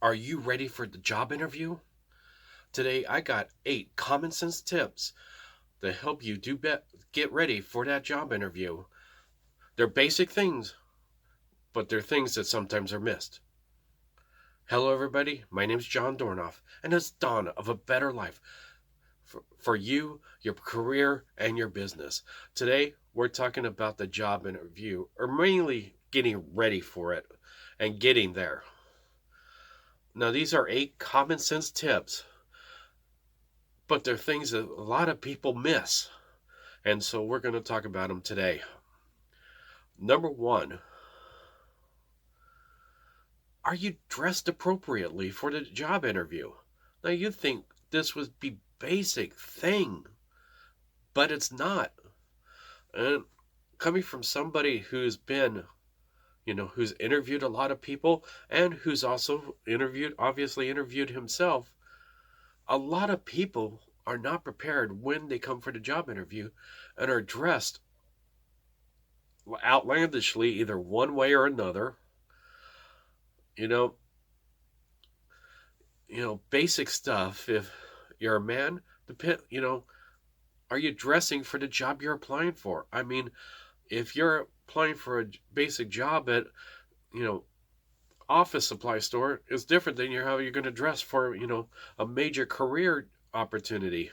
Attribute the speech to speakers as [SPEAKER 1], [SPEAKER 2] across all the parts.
[SPEAKER 1] Are you ready for the job interview? Today I got 8 common sense tips to help you get ready for that job interview. They're basic things, but they're things that sometimes are missed. Hello everybody, my name is John Dornoff, and it's dawn of a better life for you, your career, and your business. Today we're talking about the job interview, or mainly getting ready for it and getting there. Now these are 8 common sense tips, but they're things that a lot of people miss. And so we're going to talk about them today. Number 1, are you dressed appropriately for the job interview? Now you think this would be basic thing, but it's not. And coming from somebody who's been, who's interviewed a lot of people and who's also obviously interviewed himself, a lot of people are not prepared when they come for the job interview and are dressed outlandishly either one way or another. Basic stuff. If you're a man, are you dressing for the job you're applying for? I mean, if you're applying for a basic job at, office supply store, it's different than how you're going to dress for, a major career opportunity,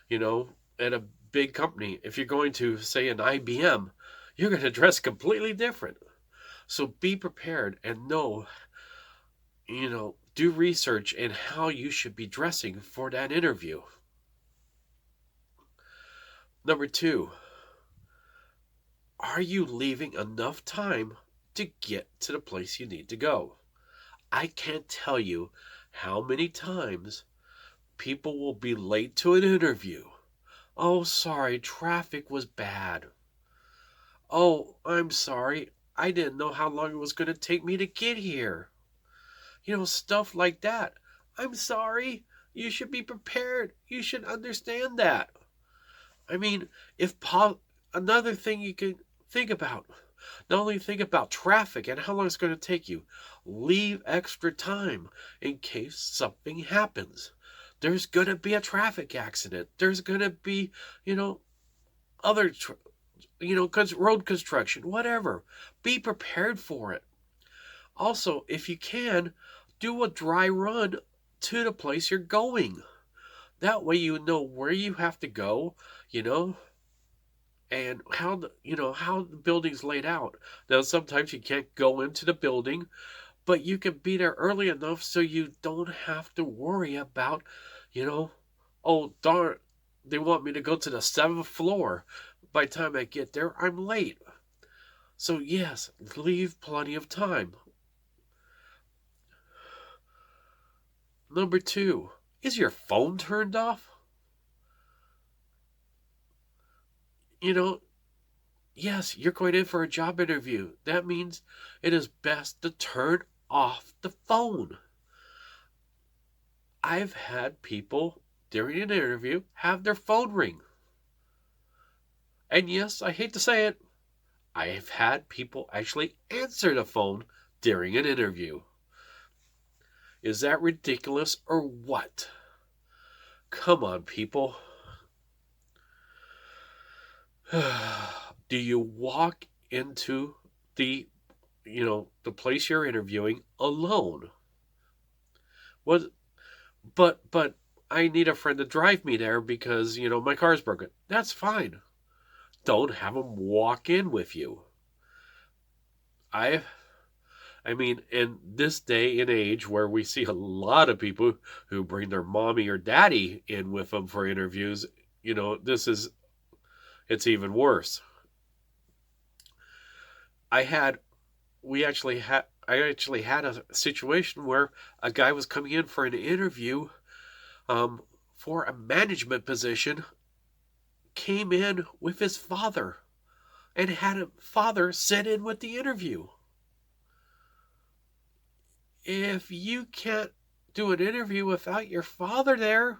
[SPEAKER 1] at a big company. If you're going to, say, an IBM, you're going to dress completely different. So be prepared and know, do research in how you should be dressing for that interview. Number 2, are you leaving enough time to get to the place you need to go? I can't tell you how many times people will be late to an interview. Oh, sorry, traffic was bad. Oh, I'm sorry, I didn't know how long it was going to take me to get here. Stuff like that. I'm sorry, you should be prepared. You should understand that. I mean, another thing you can think about, not only think about traffic and how long it's going to take you, leave extra time in case something happens. There's going to be a traffic accident. There's going to be, other, road construction, whatever. Be prepared for it. Also, if you can, do a dry run to the place you're going. That way you know where you have to go, and how the building's laid out. Now, sometimes you can't go into the building, but you can be there early enough so you don't have to worry about, oh, darn, they want me to go to the 7th floor. By the time I get there, I'm late. So, yes, leave plenty of time. Number 2, is your phone turned off? Yes, you're going in for a job interview. That means it is best to turn off the phone. I've had people during an interview have their phone ring. And yes, I hate to say it, I've had people actually answer the phone during an interview. Is that ridiculous or what? Come on, people. Do you walk into the place you're interviewing alone? But I need a friend to drive me there because, my car's broken. That's fine. Don't have them walk in with you. I mean, in this day and age where we see a lot of people who bring their mommy or daddy in with them for interviews, it's even worse. I actually had a situation where a guy was coming in for an interview for a management position, came in with his father, and had a father sit in with the interview. If you can't do an interview without your father there,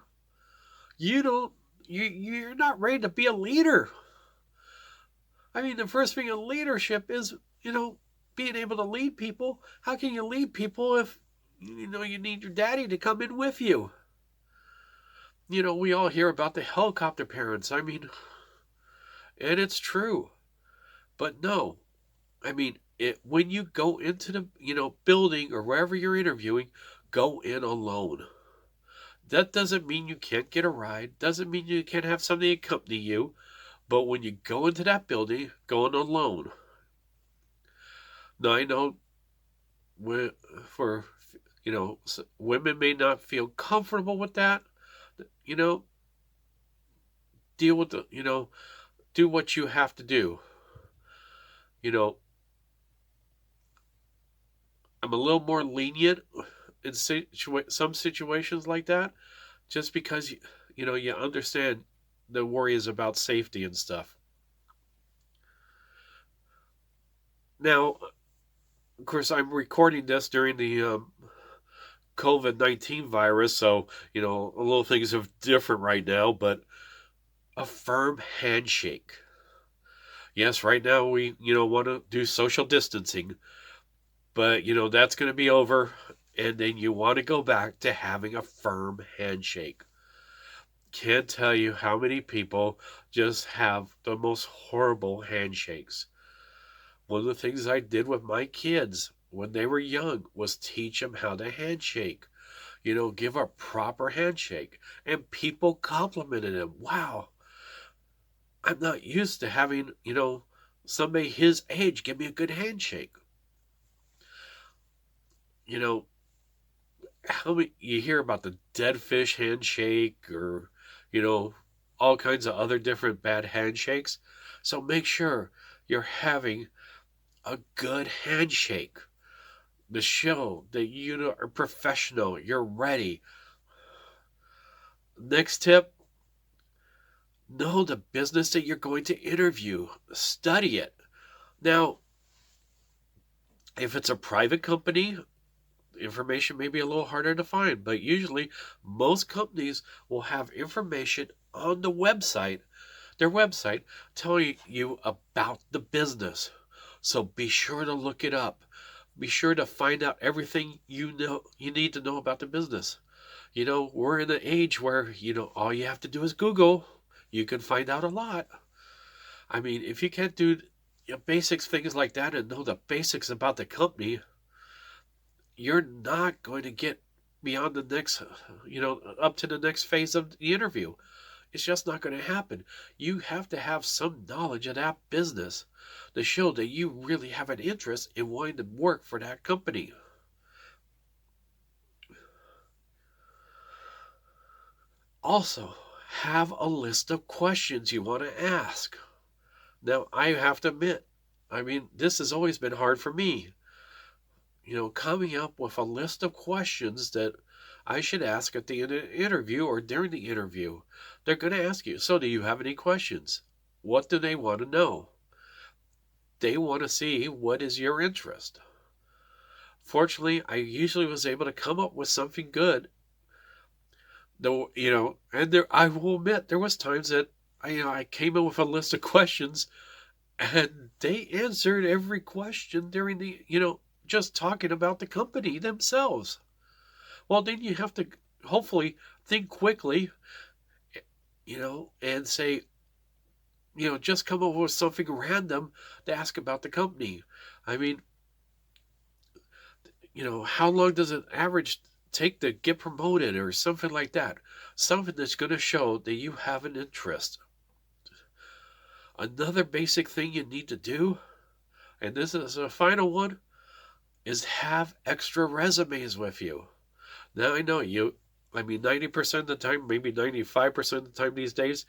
[SPEAKER 1] you're not ready to be a leader. I mean, the first thing in leadership is, being able to lead people. How can you lead people if you need your daddy to come in with you. We all hear about the helicopter parents. And it's true. But no, when you go into the, building or wherever you're interviewing, go in alone. That doesn't mean you can't get a ride, doesn't mean you can't have somebody accompany you, but when you go into that building, go in alone. Now, I know for, women may not feel comfortable with that, you know, deal with do what you have to do. You know, I'm a little more lenient in some situations like that, just because you understand the worry is about safety and stuff. Now, of course, I'm recording this during the COVID-19 virus, so a little things are different right now. But a firm handshake. Yes, right now we want to do social distancing, but that's going to be over, and then you want to go back to having a firm handshake. Can't tell you how many people just have the most horrible handshakes. One of the things I did with my kids when they were young was teach them how to handshake. Give a proper handshake. And people complimented him. Wow, I'm not used to having, somebody his age give me a good handshake. You know, how many you hear about the dead fish handshake or, you know, all kinds of other different bad handshakes. So make sure you're having a good handshake to show that you are professional, you're ready. Next tip, know the business that you're going to interview, study it. Now, if it's a private company, information may be a little harder to find, but usually most companies will have information on their website, telling you about the business. So be sure to look it up. Be sure to find out everything you need to know about the business. We're in an age where, all you have to do is Google. You can find out a lot. If you can't do basic things like that and know the basics about the company, you're not going to get beyond the next, up to the next phase of the interview. It's just not going to happen. You have to have some knowledge of that business to show that you really have an interest in wanting to work for that company. Also, have a list of questions you want to ask. Now, I have to admit, this has always been hard for me. Coming up with a list of questions that I should ask at the end of the interview or during the interview. They're going to ask you, so do you have any questions? What do they want to know? They want to see what is your interest. Fortunately, I usually was able to come up with something good. Though, and I will admit, there was times that I came in with a list of questions and they answered every question during the, just talking about the company themselves. Well, then you have to hopefully think quickly, and say, just come up with something random to ask about the company. How long does an average take to get promoted or something like that? Something that's going to show that you have an interest. Another basic thing you need to do, and this is a final one, is have extra resumes with you. Now, I know 90% of the time, maybe 95% of the time these days,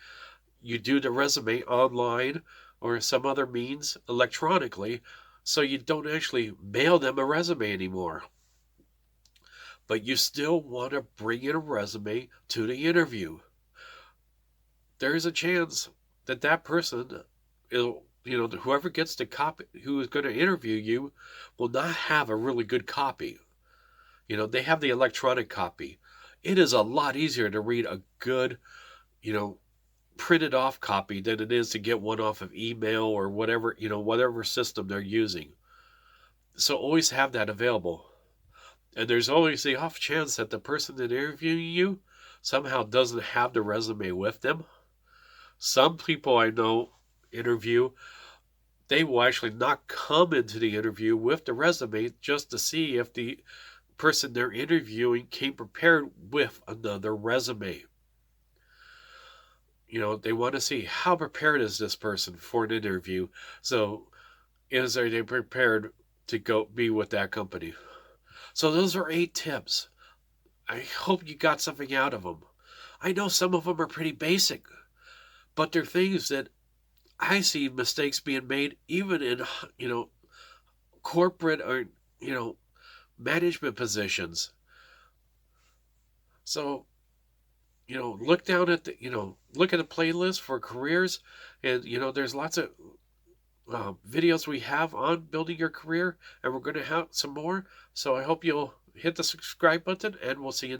[SPEAKER 1] you do the resume online or some other means electronically, so you don't actually mail them a resume anymore. But you still want to bring in a resume to the interview. There's a chance that person, whoever gets the copy, who is going to interview you, will not have a really good copy. They have the electronic copy. It is a lot easier to read a good, printed off copy than it is to get one off of email or whatever system they're using. So always have that available. And there's always the off chance that the person that interviewing you somehow doesn't have the resume with them. Some people I know interview, they will actually not come into the interview with the resume just to see if the person they're interviewing came prepared with another resume. They want to see how prepared is this person for an interview. So, are they prepared to go be with that company? So, those are 8 tips. I hope you got something out of them. I know some of them are pretty basic, but they're things that I see mistakes being made even in, corporate or, you know, management positions. So, look down at look at a playlist for careers, and there's lots of videos we have on building your career, and we're going to have some more. So I hope you'll hit the subscribe button, and we'll see you